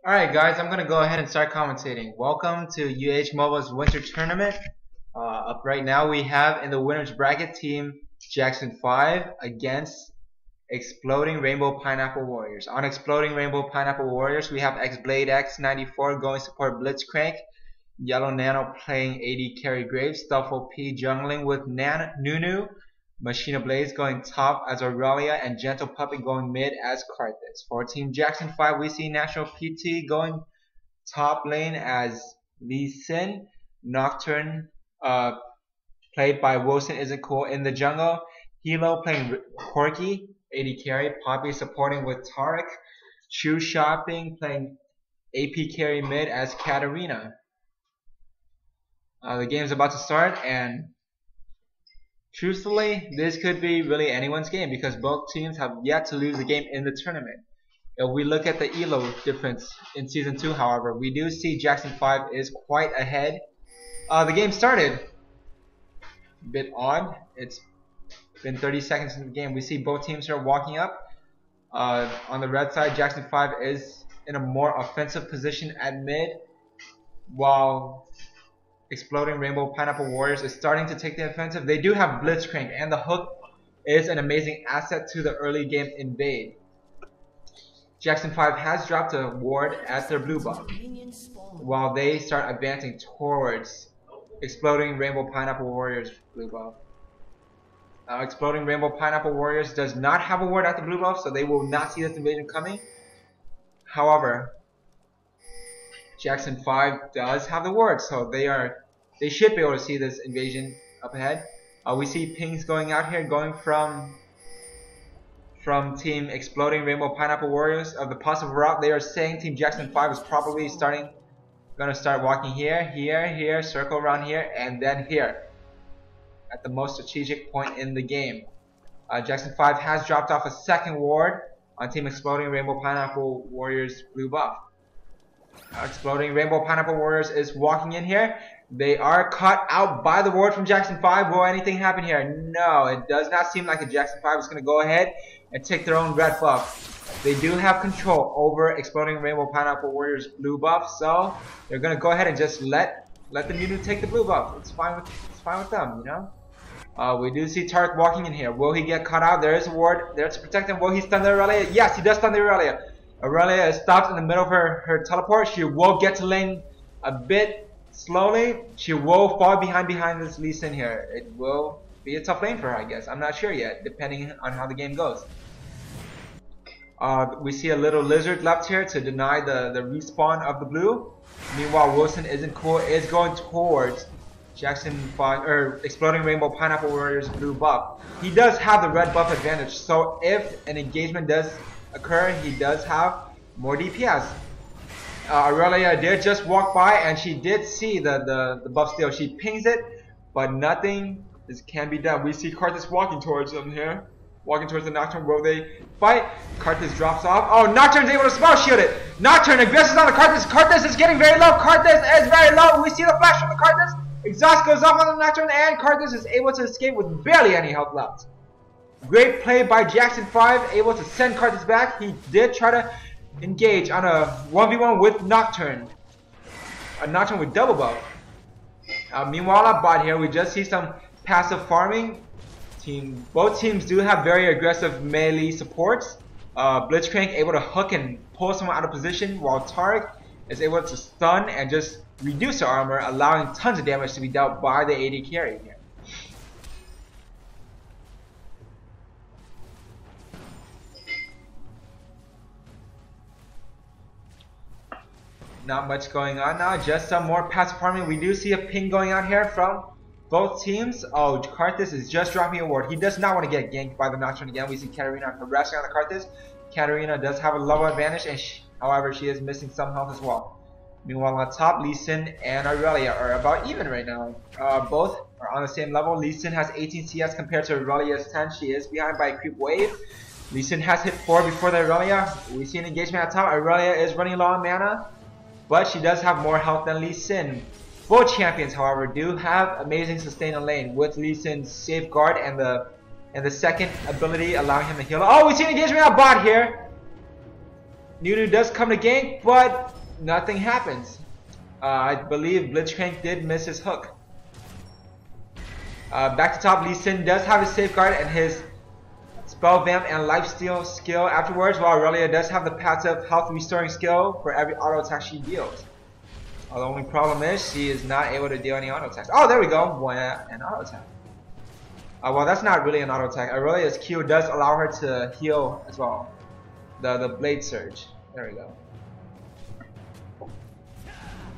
Alright guys, I'm going to go ahead and start commentating. Welcome to MOBA's Winter Tournament. Up right now we have in the winner's bracket team Jackson 5 against Exploding Rainbow Pineapple Warriors. On Exploding Rainbow Pineapple Warriors we have Xblade X94 going support Blitzcrank, Yellow Nano playing AD Carry Graves, Stuffle P jungling with Nunu, Machina Blaze going top as Aurelia, and Gentle Puppy going mid as Karthus. For Team Jackson 5, we see National PT going top lane as Lee Sin, Nocturne played by Wilson Isn't Cool in the jungle, Hilo playing Corky, AD Carry, Poppy supporting with Tarek, Shoe Shopping playing AP Carry mid as Katarina. The game's about to start, and truthfully, this could be really anyone's game because both teams have yet to lose a game in the tournament. If we look at the ELO difference in Season 2, however, we do see Jackson 5 is quite ahead. The game started a bit odd. It's been 30 seconds in the game. We see both teams are walking up. On the red side, Jackson 5 is in a more offensive position at mid, while Exploding Rainbow Pineapple Warriors is starting to take the offensive. They do have Blitzcrank, and the hook is an amazing asset to the early game invade. Jackson 5 has dropped a ward at their blue buff, while they start advancing towards Exploding Rainbow Pineapple Warriors blue buff. Exploding Rainbow Pineapple Warriors does not have a ward at the blue buff, so they will not see this invasion coming. However, Jackson 5 does have the ward, so they should be able to see this invasion up ahead. We see pings going out here, going from Team Exploding Rainbow Pineapple Warriors of the possible route. They are saying Team Jackson 5 is probably going to start walking here, here, circle around here, and then here at the most strategic point in the game. Jackson 5 has dropped off a second ward on Team Exploding Rainbow Pineapple Warriors blue buff. Exploding Rainbow Pineapple Warriors is walking in here. They are caught out by the ward from Jackson 5. Will anything happen here? No, it does not seem like a Jackson 5 is going to go ahead and take their own red buff. They do have control over Exploding Rainbow Pineapple Warriors blue buff, so they're going to go ahead and just let the Nunu take the blue buff. It's fine with them, you know. We do see Tarek walking in here. Will he get caught out? There is a ward there to protect him. Will he stun the Aurelia? Yes, he does stun the Aurelia. Aurelia is stopped in the middle of her teleport. She will get to lane a bit slowly. She will fall behind this Lee Sin here. It will be a tough lane for her, I guess. I'm not sure yet, depending on how the game goes. We see a little lizard left here to deny the respawn of the blue. Meanwhile, Wilson Isn't Cool is going towards Jackson 5 or Exploding Rainbow Pineapple Warriors blue buff. He does have the red buff advantage, so if an engagement does occur, he does have more DPS. Aurelia did just walk by, and she did see the buff steal. She pings it, but nothing can be done. We see Karthus walking towards them here, walking towards the Nocturne. Will they fight? Karthus drops off. Oh, Nocturne's able to spell shield it. Nocturne aggresses on the Karthus. Karthus is getting very low. Karthus is very low. We see the flash from the Karthus. Exhaust goes off on the Nocturne, and Karthus is able to escape with barely any health left. Great play by Jackson 5, able to send Karthus back. He did try to engage on a 1v1 with Nocturne. A Nocturne with double buff. Meanwhile, at bot here, we just see some passive farming. Both teams do have very aggressive melee supports. Blitzcrank able to hook and pull someone out of position, while Tarek is able to stun and just reduce her armor, allowing tons of damage to be dealt by the AD carry here. Not much going on now, just some more passive farming. We do see a ping going out here from both teams. Oh, Karthus is just dropping a ward. He does not want to get ganked by the Nocturne again. We see Katarina harassing on the Karthus. Katarina does have a level advantage, and however, she is missing some health as well. Meanwhile, on top, Lee Sin and Aurelia are about even right now. Both are on the same level. Lee Sin has 18 CS compared to Aurelia's 10. She is behind by a creep wave. Lee Sin has hit 4 before the Aurelia. We see an engagement at top. Aurelia is running low on mana, but she does have more health than Lee Sin. Both champions, however, do have amazing sustain on lane, with Lee Sin's safeguard and the second ability allowing him to heal. Oh, we see an engagement at bot here. Nunu does come to gank, but nothing happens. I believe Blitzcrank did miss his hook. Back to top, Lee Sin does have his safeguard and his spell vamp and lifesteal skill afterwards, while Aurelia does have the passive health restoring skill for every auto attack she deals. The only problem is she is not able to deal any auto attacks. Oh, there we go, an auto attack. Well, that's not really an auto attack. Aurelia's Q does allow her to heal as well. The blade surge. There we go.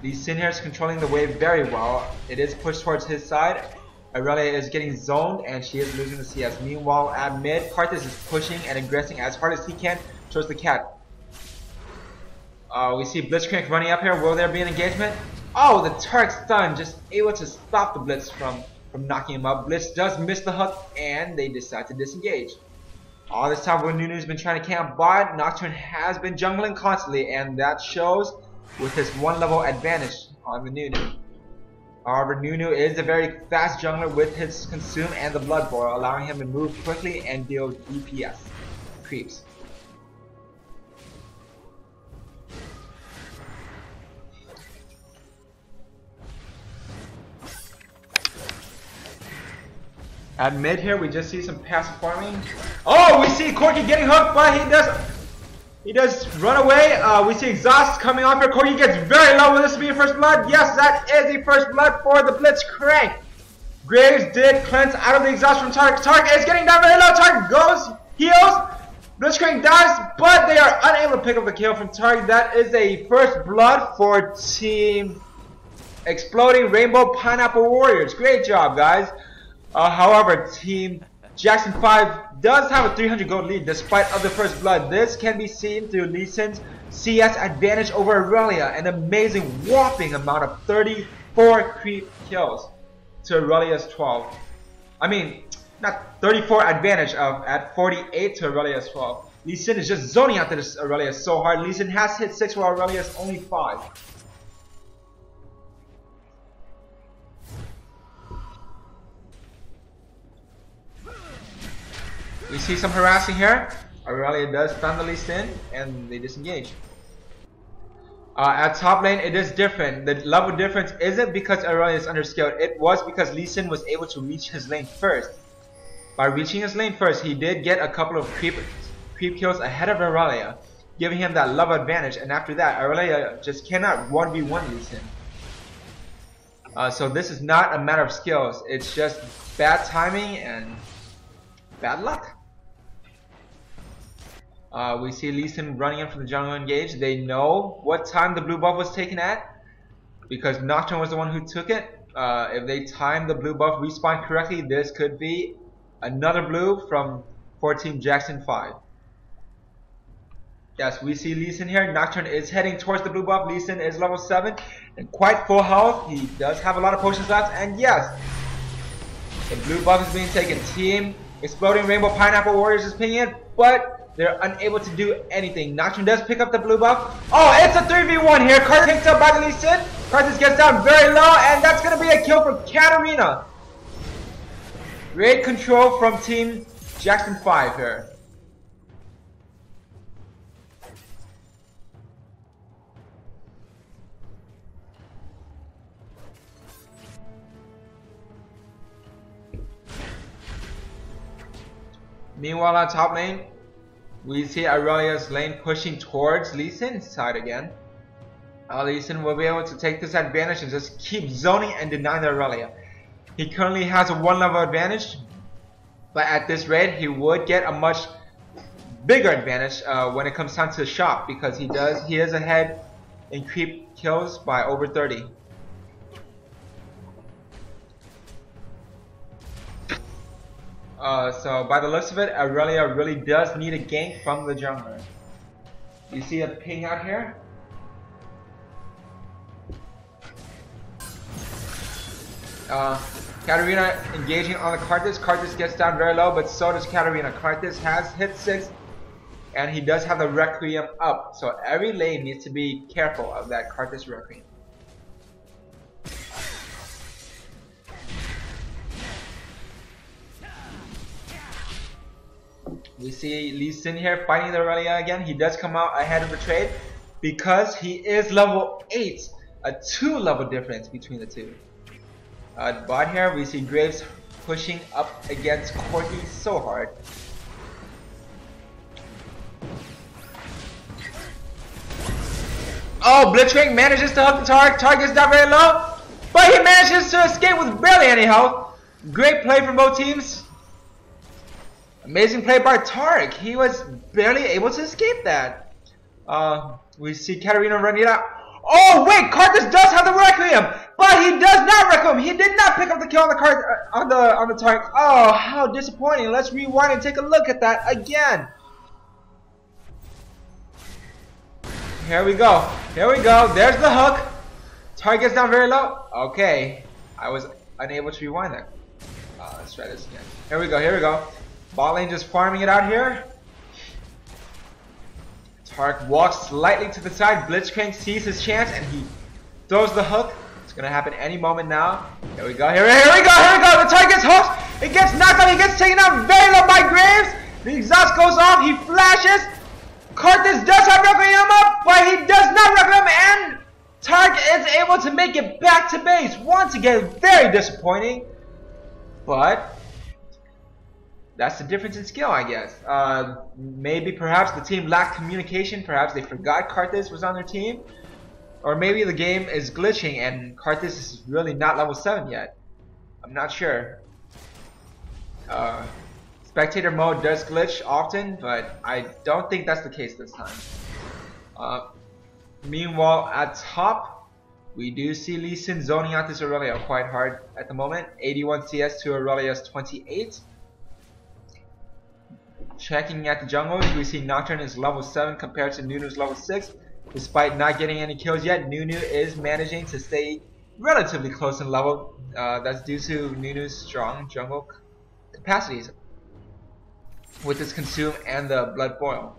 Lee Sin here is controlling the wave very well. It is pushed towards his side. Aurelia is getting zoned and she is losing the CS. Meanwhile, at mid, Karthus is pushing and aggressing as hard as he can towards the cat. We see Blitzcrank running up here. Will there be an engagement? Oh, the Turk stun, just able to stop the Blitz from knocking him up. Blitz does miss the hook and they decide to disengage. All this time when Nunu's been trying to camp bot, Nocturne has been jungling constantly, and that shows with his 1 level advantage on the Nunu. However, Nunu is a very fast jungler with his Consume and the Blood Boil, allowing him to move quickly and deal DPS creeps. At mid here, we just see some passive farming. Oh, we see Corki getting hooked, but he does run away. We see exhaust coming off here. Corki gets very low. Will this be a first blood? Yes, that is the first blood for the Blitzcrank. Graves did cleanse out of the exhaust from Tark. Tark is getting down very low. Tark goes, heals. Blitzcrank dies, but they are unable to pick up the kill from Tark. That is a first blood for Team Exploding Rainbow Pineapple Warriors. Great job, guys. However, Team Jackson 5 does have a 300 gold lead despite of the first blood. This can be seen through Lee Sin's CS advantage over Aurelia, an amazing whopping amount of 34 creep kills to Aurelia's 12. I mean, not 34 advantage at 48 to Aurelia's 12. Lee Sin is just zoning out this Aurelia so hard. Lee Sin has hit 6 while Aurelia's only 5. We see some harassing here. Aurelia does stun the Lee Sin and they disengage. At top lane, it is different. The level difference isn't because Aurelia is underskilled. It was because Lee Sin was able to reach his lane first. By reaching his lane first, he did get a couple of creep kills ahead of Aurelia, giving him that level advantage. And after that, Aurelia just cannot 1v1 Lee Sin. So this is not a matter of skills. It's just bad timing and bad luck. We see Lee Sin running in from the jungle engage. They know what time the blue buff was taken at because Nocturne was the one who took it. If they time the blue buff respawn correctly, this could be another blue for Team Jackson 5. Yes, we see Lee Sin here. Nocturne is heading towards the blue buff. Lee Sin is level 7 and quite full health. He does have a lot of potions left, and yes, the blue buff is being taken. Team Exploding Rainbow Pineapple Warriors is pinging it, but they're unable to do anything. Nocturne does pick up the blue buff. Oh, it's a 3v1 here. Karthus picked up by the Lee Sin. Karthus gets down very low, and that's going to be a kill for Katarina. Great control from Team Jackson 5 here. Meanwhile, on top lane, we see Aurelia's lane pushing towards Lee Sin's side again. Lee Sin will be able to take this advantage and just keep zoning and denying the Aurelia. He currently has a 1 level advantage, but at this rate, he would get a much bigger advantage when it comes time to shop because he is ahead in creep kills by over 30. So by the looks of it, Aurelia really does need a gank from the jungler. You see a ping out here? Katarina engaging on the Karthus. Karthus gets down very low, but so does Katarina. Karthus has hit 6, and he does have the Requiem up. So every lane needs to be careful of that Karthus Requiem. We see Lee Sin here fighting the Aurelia again. He does come out ahead of the trade because he is level 8. A 2 level difference between the two. Bot here, we see Graves pushing up against Corki so hard. Oh, Blitzcrank manages to hook the Tark. Tark is not very low, but he manages to escape with barely any health. Great play from both teams. Amazing play by Tark. He was barely able to escape that. We see Katarina running out. Oh wait, Karthus does have the Requiem, but he does not Requiem. He did not pick up the kill on the on the Tark. Oh, how disappointing. Let's rewind and take a look at that again. Here we go. Here we go. There's the hook. Target's down very low. Okay. I was unable to rewind that. Let's try this again. Here we go. Here we go. Bot lane just farming it out here. Tark walks slightly to the side. Blitzcrank sees his chance and he throws the hook. It's going to happen any moment now. Here we go. Here we go. Here we go. The Tark gets hooked. It gets knocked out. He gets taken out very low by Graves. The exhaust goes off. He flashes. Karthus does have Requiem up, but he does not Requiem, and Tark is able to make it back to base. Once again, very disappointing, but that's the difference in skill, I guess. Maybe perhaps the team lacked communication, perhaps they forgot Karthus was on their team, or maybe the game is glitching and Karthus is really not level 7 yet. I'm not sure. Spectator mode does glitch often, but I don't think that's the case this time. Meanwhile, at top, we do see Lee Sin zoning out this Aurelia quite hard at the moment. 81 CS to Aurelia's 28. Checking at the jungle, we see Nocturne is level 7 compared to Nunu's level 6. Despite not getting any kills yet, Nunu is managing to stay relatively close in level. That's due to Nunu's strong jungle capacities with his Consume and the Blood Boil.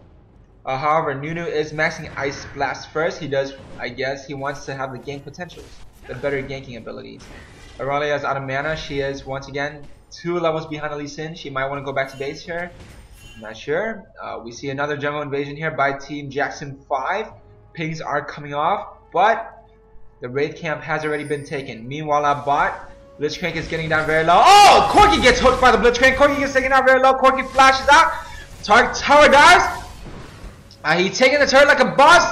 However, Nunu is maxing Ice Blast first. He does, I guess, he wants to have the gank potentials, the better ganking abilities. Aurelia is out of mana. She is once again 2 levels behind Lee Sin. She might want to go back to base here. I'm not sure. We see another jungle invasion here by Team Jackson 5. Pings are coming off, but the raid camp has already been taken. Meanwhile, at bot, Blitzcrank is getting down very low. Oh! Corki gets hooked by the Blitzcrank. Corki gets taken down very low. Corki flashes out. Target tower dies. He's taking the turret like a boss,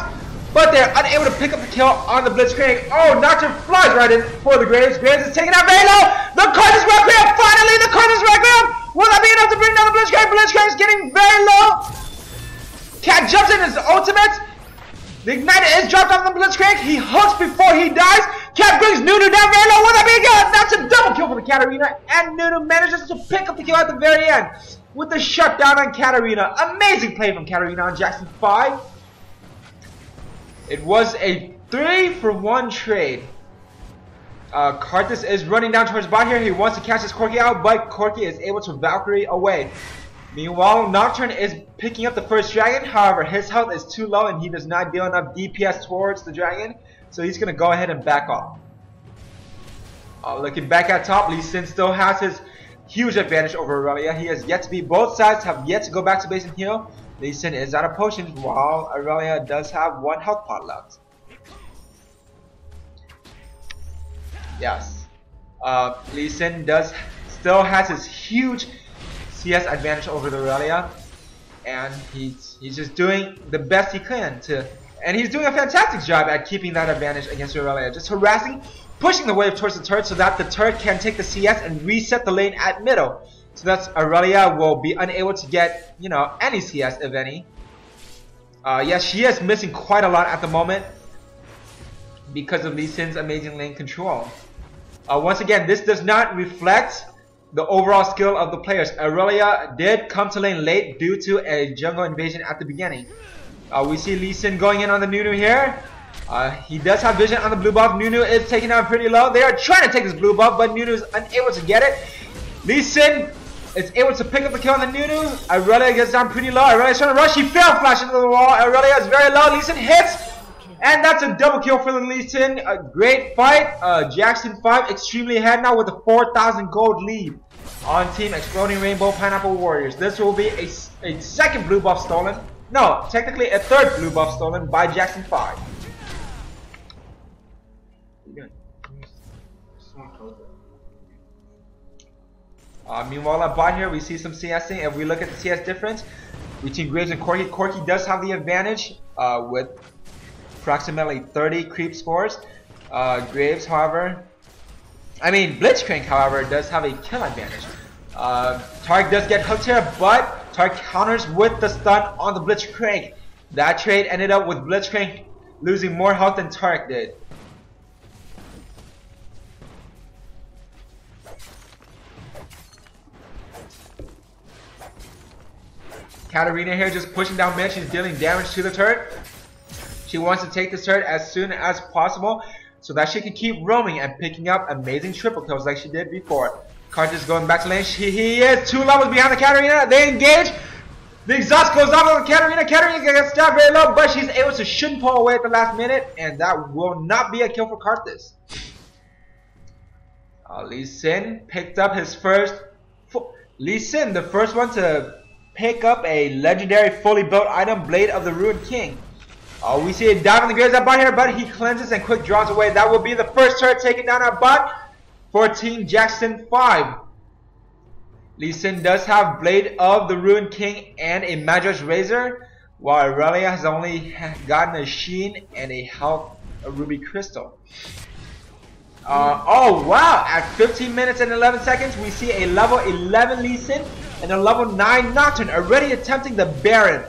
but they're unable to pick up the kill on the Blitzcrank. Oh, Nocturne flies right in for the Graves. Graves is taken out very low. The Karthus Requiem! Finally, the Karthus Requiem! Will that be enough to bring down the Blitzcrank? Blitzcrank is getting very low. Cat jumps in his ultimate. The Igniter is dropped off the Blitzcrank. He hooks before he dies. Cat brings Nunu down very low. Will that be good? That's a double kill for the Katarina. And Nunu manages to pick up the kill at the very end with the shutdown on Katarina. Amazing play from Katarina on Jackson 5. It was a 3-for-1 trade. Karthus is running down towards bot here. He wants to catch his Corki out, but Corki is able to Valkyrie away. Meanwhile, Nocturne is picking up the first dragon. However, his health is too low and he does not deal enough DPS towards the dragon. So he's going to go ahead and back off. Looking back at top, Lee Sin still has his huge advantage over Aurelia. He has yet to beat. Both sides have yet to go back to base and heal. Lee Sin is out of potions while Aurelia does have 1 health pot left. Yes. Lee Sin still has his huge CS advantage over the Aurelia, and he's just doing the best he can and he's doing a fantastic job at keeping that advantage against Aurelia, just harassing, pushing the wave towards the turret so that the turret can take the CS and reset the lane at middle, so that Aurelia will be unable to get, you know, any CS if any. Yes, she is missing quite a lot at the moment because of Lee Sin's amazing lane control. Once again, this does not reflect the overall skill of the players. Aurelia did come to lane late due to a jungle invasion at the beginning. We see Lee Sin going in on the Nunu here. He does have vision on the blue buff. Nunu is taken down pretty low. They are trying to take this blue buff, but Nunu is unable to get it. Lee Sin is able to pick up the kill on the Nunu. Aurelia gets down pretty low. Aurelia is trying to rush. He failed flash into the wall. Aurelia is very low. Lee Sin hits. And that's a double kill for the Lee Sin. A great fight. Jackson 5 extremely ahead now with a 4,000 gold lead on Team Exploding Rainbow Pineapple Warriors. This will be a second blue buff stolen. No, technically a third blue buff stolen by Jackson 5. Meanwhile, at bot here, we see some CSing. If we look at the CS difference between Graves and Corki, Corki does have the advantage with approximately 30 creep scores. Graves, however, Blitzcrank, however, does have a kill advantage. Tarek does get hooked here, but Tarek counters with the stun on the Blitzcrank. That trade ended up with Blitzcrank losing more health than Tarek did. Katarina here just pushing down mid. She's dealing damage to the turret. She wants to take this turret as soon as possible so that she can keep roaming and picking up amazing triple kills like she did before. Carter's going back to lane. He is 2 levels behind the Katarina. They engage. The exhaust goes off on the Katarina. Katarina gets stabbed very low, but she's able to shouldn't pull away at the last minute, and that will not be a kill for Karthus. Lee Sin picked up his first. Lee Sin, the first one to pick up a legendary fully built item, Blade of the Ruined King. We see a dive on the Graves at bot here, but he cleanses and quick draws away. That will be the first turret taken down at bot for Team Jackson 5. Lee Sin does have Blade of the Ruined King and a Madra's Razor, while Aurelia has only gotten a Sheen and a Ruby Crystal. Oh wow, at 15 minutes and 11 seconds, we see a level 11 Lee Sin and a level 9 Nocturne already attempting the Baron.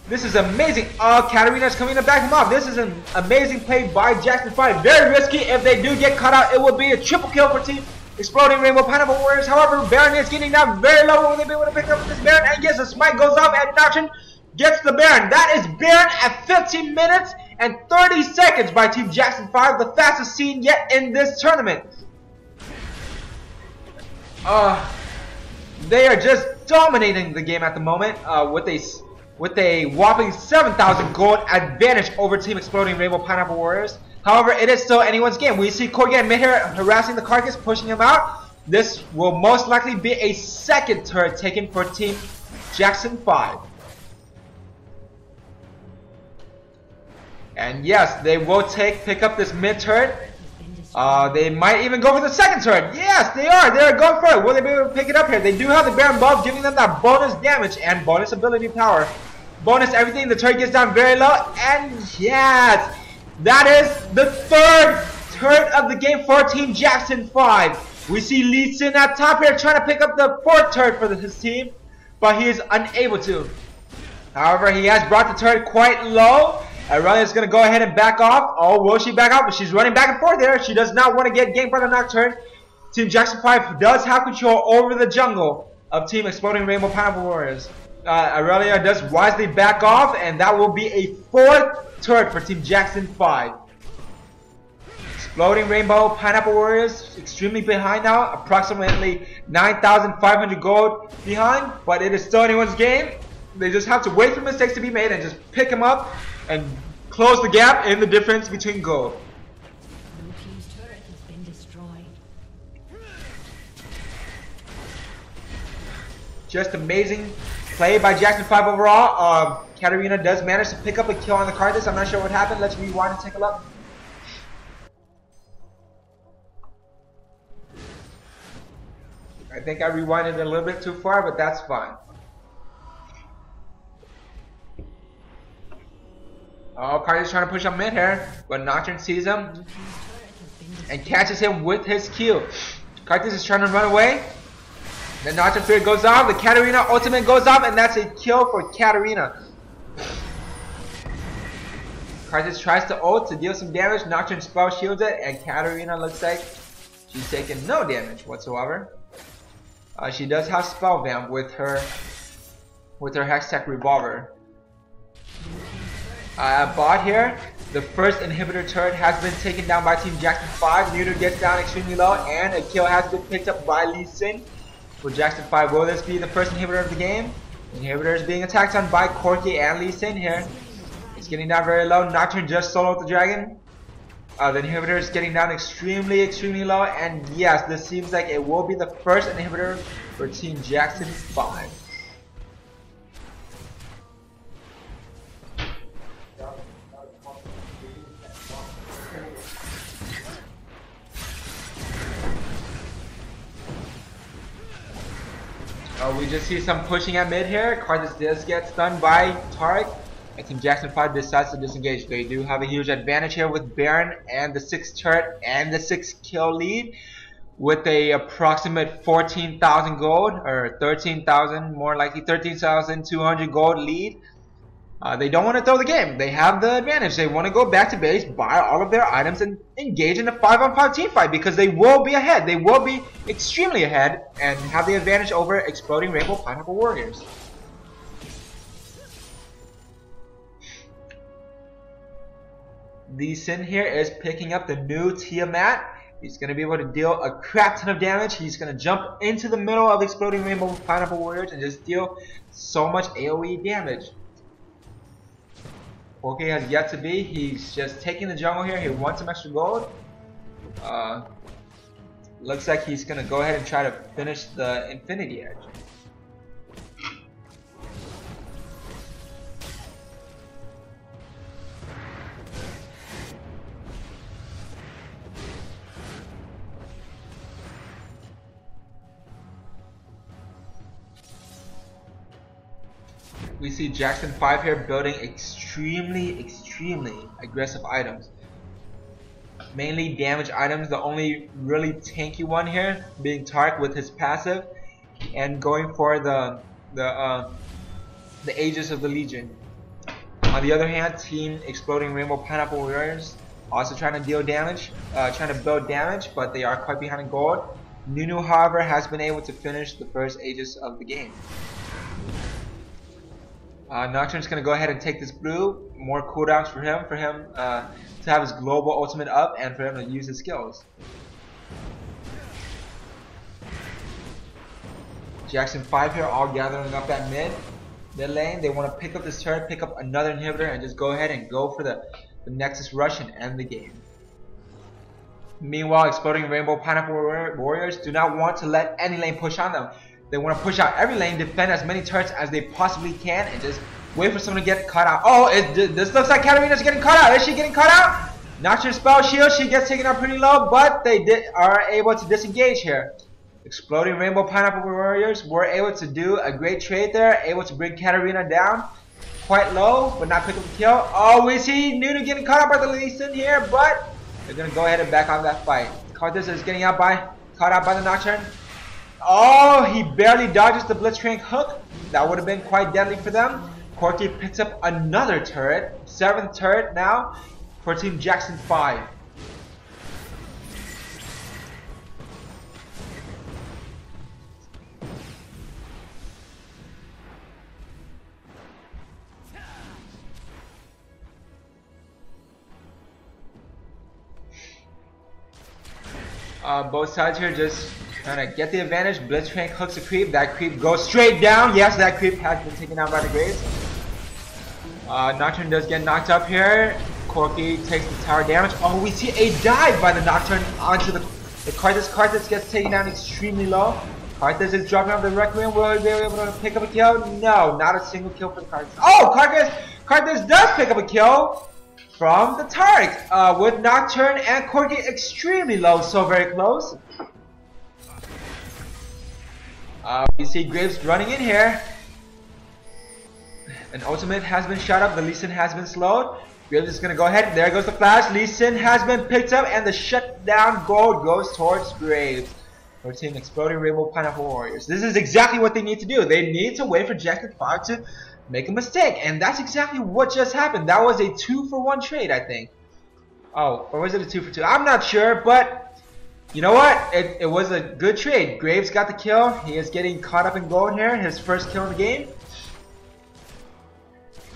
This is amazing. Katarina's coming to back him up. This is an amazing play by Jackson 5. Very risky. If they do get caught out, it will be a triple kill for Team Exploding Rainbow Pineapple Warriors. However, Baron is getting down very low. Will they be able to pick up this Baron? And yes, the smite goes off and Nocturne gets the Baron. That is Baron at 15 minutes and 30 seconds by Team Jackson 5. The fastest seen yet in this tournament. They are just dominating the game at the moment with a whopping 7,000 gold advantage over Team Exploding Rainbow Pineapple Warriors. However, it is still anyone's game. We see Corgi mid here harassing the Carcass, pushing him out. This will most likely be a second turret taken for Team Jackson 5. And yes, they will pick up this mid turret. They might even go for the second turret. Yes, they are. They are going for it. Will they be able to pick it up here? They do have the Baron buff, giving them that bonus damage and bonus ability power. Bonus everything. The turret gets down very low. And yes, that is the third turret of the game for Team Jackson 5. We see Lee Sin at top here trying to pick up the fourth turret for his team, but he is unable to. However, he has brought the turret quite low. Aurelia is going to go ahead and back off. Oh, will she back off? But she's running back and forth there. She does not want to get ganked by the Nocturne. Team Jackson 5 does have control over the jungle of Team Exploding Rainbow Pineapple Warriors. Aurelia does wisely back off, and that will be a fourth turret for Team Jackson 5. Exploding Rainbow Pineapple Warriors extremely behind now, approximately 9,500 gold behind, but it is still anyone's game. They just have to wait for mistakes to be made and just pick them up and close the gap in the difference between gold. Blue team's turret has been destroyed. Just amazing play by Jackson 5 overall. Katarina does manage to pick up a kill on the Karthus. I'm not sure what happened. Let's rewind and take a look. I think I rewinded it a little bit too far, but that's fine. Oh, Karthus trying to push up mid here, but Nocturne sees him and catches him with his Q. Karthus is trying to run away. The Nocturne Spirit goes off, the Katarina ultimate goes off, and that's a kill for Katarina. Karthus tries to ult to deal some damage. Nocturne spell shields it, and Katarina looks like she's taking no damage whatsoever. She does have spell vamp with her Hextech revolver. Bot here, the first inhibitor turret has been taken down by Team Jackson 5. Neuter gets down extremely low, and a kill has been picked up by Lee Sin for Jackson 5. Will this be the first inhibitor of the game? Inhibitor is being attacked on by Corki and Lee Sin here. It's getting down very low. Nocturne just soloed the dragon. The inhibitor is getting down extremely low, and yes, this seems like it will be the first inhibitor for Team Jackson 5. We just see some pushing at mid here. Carthage does get stunned by Taric. And Team Jackson 5 decides to disengage. They do have a huge advantage here with Baron and the 6th turret and the 6 kill lead. With a approximate 14,000 gold, or 13,000, more likely 13,200 gold lead. They don't want to throw the game. They have the advantage. They want to go back to base, buy all of their items, and engage in a 5-on-5 team fight because they will be ahead. They will be extremely ahead and have the advantage over Exploding Rainbow Pineapple Warriors. Lee Sin here is picking up the new Tiamat. He's going to be able to deal a crap ton of damage. He's going to jump into the middle of Exploding Rainbow Pineapple Warriors and just deal so much AoE damage. Corky has yet to be. He's just taking the jungle here. He wants some extra gold. Looks like he's going to go ahead and try to finish the Infinity Edge. We see Jackson 5 here building extremely aggressive items. Mainly damage items, the only really tanky one here being Tark with his passive and going for the Aegis of the Legion. On the other hand, Team Exploding Rainbow Pineapple Warriors also trying to deal damage, trying to build damage, but they are quite behind in gold. Nunu, however, has been able to finish the first Aegis of the game. Nocturne's going to go ahead and take this blue. More cooldowns for him to have his global ultimate up and for him to use his skills. Jackson 5 here all gathering up that mid lane. They want to pick up this turret, pick up another inhibitor, and just go ahead and go for the Nexus rush and end the game. Meanwhile, Exploding Rainbow Pineapple Warriors do not want to let any lane push on them. They want to push out every lane, defend as many turrets as they possibly can, and just wait for someone to get caught out. Oh, this looks like Katarina's getting caught out. Is she getting caught out? Nocturne spell shield. She gets taken out pretty low, but they are able to disengage here. Exploding Rainbow Pineapple Warriors were able to do a great trade there, able to bring Katarina down quite low, but not pick up the kill. Oh, we see Nunu getting caught out by the Lee Sin here, but they're going to go ahead and back on that fight. Carthage is getting caught out by the Nocturne. Oh, he barely dodges the Blitzcrank hook. That would have been quite deadly for them. Corky picks up another turret, 7th turret now for Team Jackson 5. Both sides here just trying to get the advantage. Blitzcrank hooks a creep. That creep goes straight down. Yes, that creep has been taken out by the Graves. Nocturne does get knocked up here. Corky takes the tower damage. Oh, we see a dive by the Nocturne onto the Carthage. Carthage gets taken down extremely low. Carthage is dropping off the Requiem. Will he be able to pick up a kill? No, not a single kill for the Carthage. Oh, Carthage does pick up a kill from the Taric, with Nocturne and Corky extremely low, so very close. We see Graves running in here. An ultimate has been shot up, the Lee Sin has been slowed. Graves is going to go ahead, there goes the flash, Lee Sin has been picked up, and the shutdown gold goes towards Graves. For Team Exploding Rainbow Pineapple Warriors. This is exactly what they need to do. They need to wait for Jackson 5 to make a mistake, and that's exactly what just happened. That was a 2-for-1 trade, I think. Oh, or was it a 2-for-2? I'm not sure, but you know what? It was a good trade. Graves got the kill. He is getting caught up in gold here, his first kill in the game.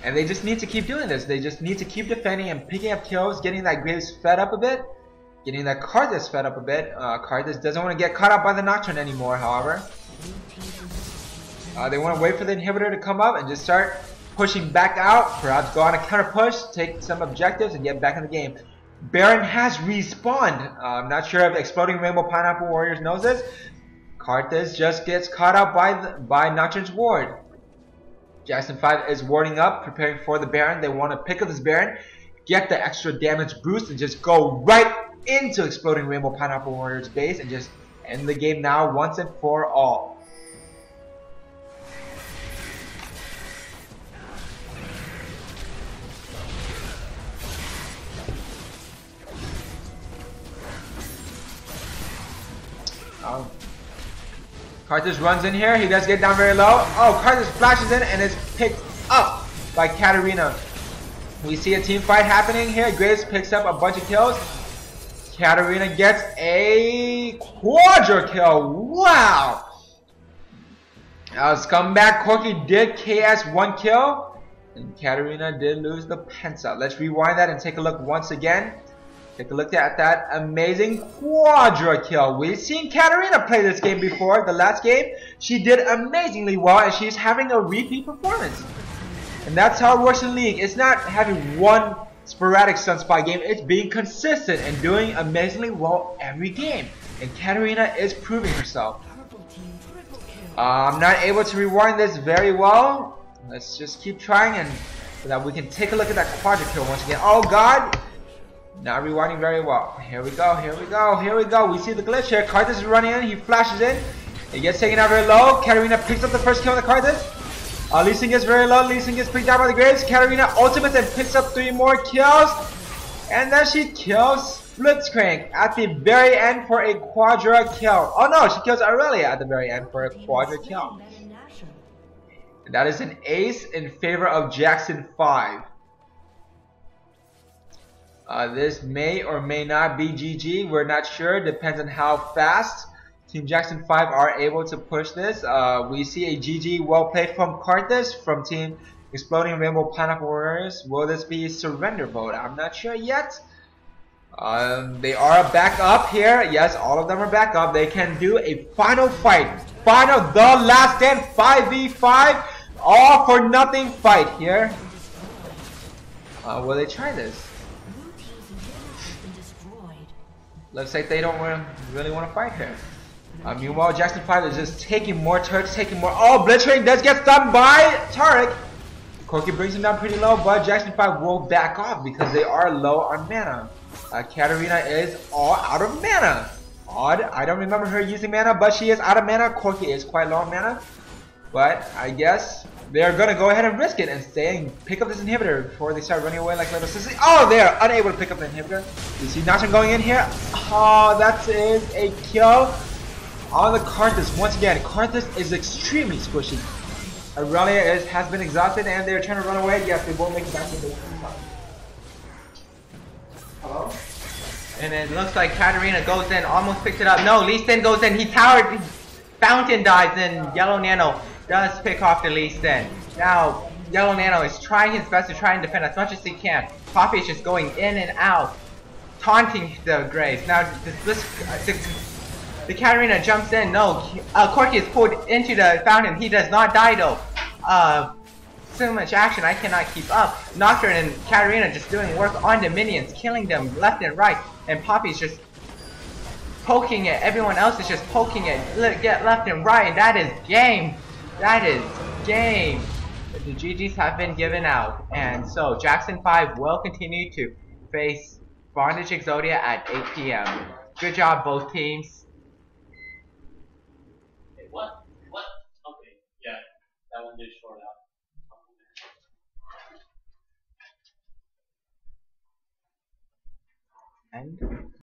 And they just need to keep doing this. They just need to keep defending and picking up kills, getting that Graves fed up a bit, getting that Carthage fed up a bit. Carthage doesn't want to get caught up by the Nocturne anymore, however. They want to wait for the inhibitor to come up and just start pushing back out. Perhaps go on a counter push, take some objectives, and get back in the game. Baron has respawned. I'm not sure if Exploding Rainbow Pineapple Warriors knows this. Karthus just gets caught up by Nocturne's ward. Jackson 5 is warding up, preparing for the Baron. They want to pick up this Baron, get the extra damage boost, and just go right into Exploding Rainbow Pineapple Warriors base and just end the game now once and for all. Karthus runs in here. He does get down very low. Oh, Karthus flashes in and is picked up by Katarina. We see a team fight happening here. Graves picks up a bunch of kills. Katarina gets a quadra kill. Wow! Scumbag Corky did KS 1 kill. And Katarina did lose the Pensa. Let's rewind that and take a look once again. Take a look at that amazing quadra kill. We've seen Katarina play this game before. The last game, she did amazingly well and she's having a repeat performance. And that's how it works in League. It's not having one sporadic Sunspot game. It's being consistent and doing amazingly well every game. And Katarina is proving herself. I'm not able to rewind this very well. Let's just keep trying and so that we can take a look at that quadra kill once again. Oh God! Not rewinding very well. Here we go, here we go, here we go. We see the glitch here. Karthus is running in, he flashes in. He gets taken out very low. Katarina picks up the first kill on the Karthus. Lee Sin gets very low. Lee Sin gets picked out by the Graves. Katarina ultimates and picks up 3 more kills. And then she kills Blitzcrank at the very end for a quadra kill. Oh no, she kills Aurelia at the very end for a quadra kill. And that is an ace in favor of Jackson 5. This may or may not be GG. We're not sure. Depends on how fast Team Jackson 5 are able to push this. We see a GG well played from Karthus from Team Exploding Rainbow Pineapple Warriors. Will this be a surrender vote? I'm not sure yet. They are back up here. Yes, all of them are back up. They can do a final fight. Final, the last stand, 5v5. All for nothing fight here. Will they try this? Looks like they don't really want to fight here. Meanwhile, Jackson 5 is just taking more turrets, taking more. Oh, Blitzcrank does get stunned by Tarek. Corky brings him down pretty low, but Jackson 5 will back off because they are low on mana. Katarina is all out of mana. Odd. I don't remember her using mana, but she is out of mana. Corky is quite low on mana. But I guess they're going to go ahead and risk it and stay and pick up this inhibitor before they start running away like little sissy. Oh, they are unable to pick up the inhibitor. You see Nocturne going in here. Oh, that is a kill on the Karthus. Once again, Karthus is extremely squishy. Aurelia has been exhausted and they're trying to run away. Yes, they won't make it back to the top. Hello? And it looks like Katarina goes in, almost picks it up. No, Lee Sin goes in. He towered, Fountain dives, and Yellow Nano does pick off the Lee Sin. Now, Yellow Nano is trying his best to try and defend as much as he can. Poppy is just going in and out, taunting the Graves. Now, the Katarina jumps in. No, Corky is pulled into the fountain. He does not die though. So much action, I cannot keep up. Nocturne and Katarina just doing work on the minions, killing them left and right. And Poppy's just poking it. Everyone else is just poking it. Get left and right, and that is game. That is game. The GGs have been given out. And so, Jackson 5 will continue to face Bondage Exodia at 8 PM. Good job, both teams. Hey, what? Okay, yeah, that one did short out. And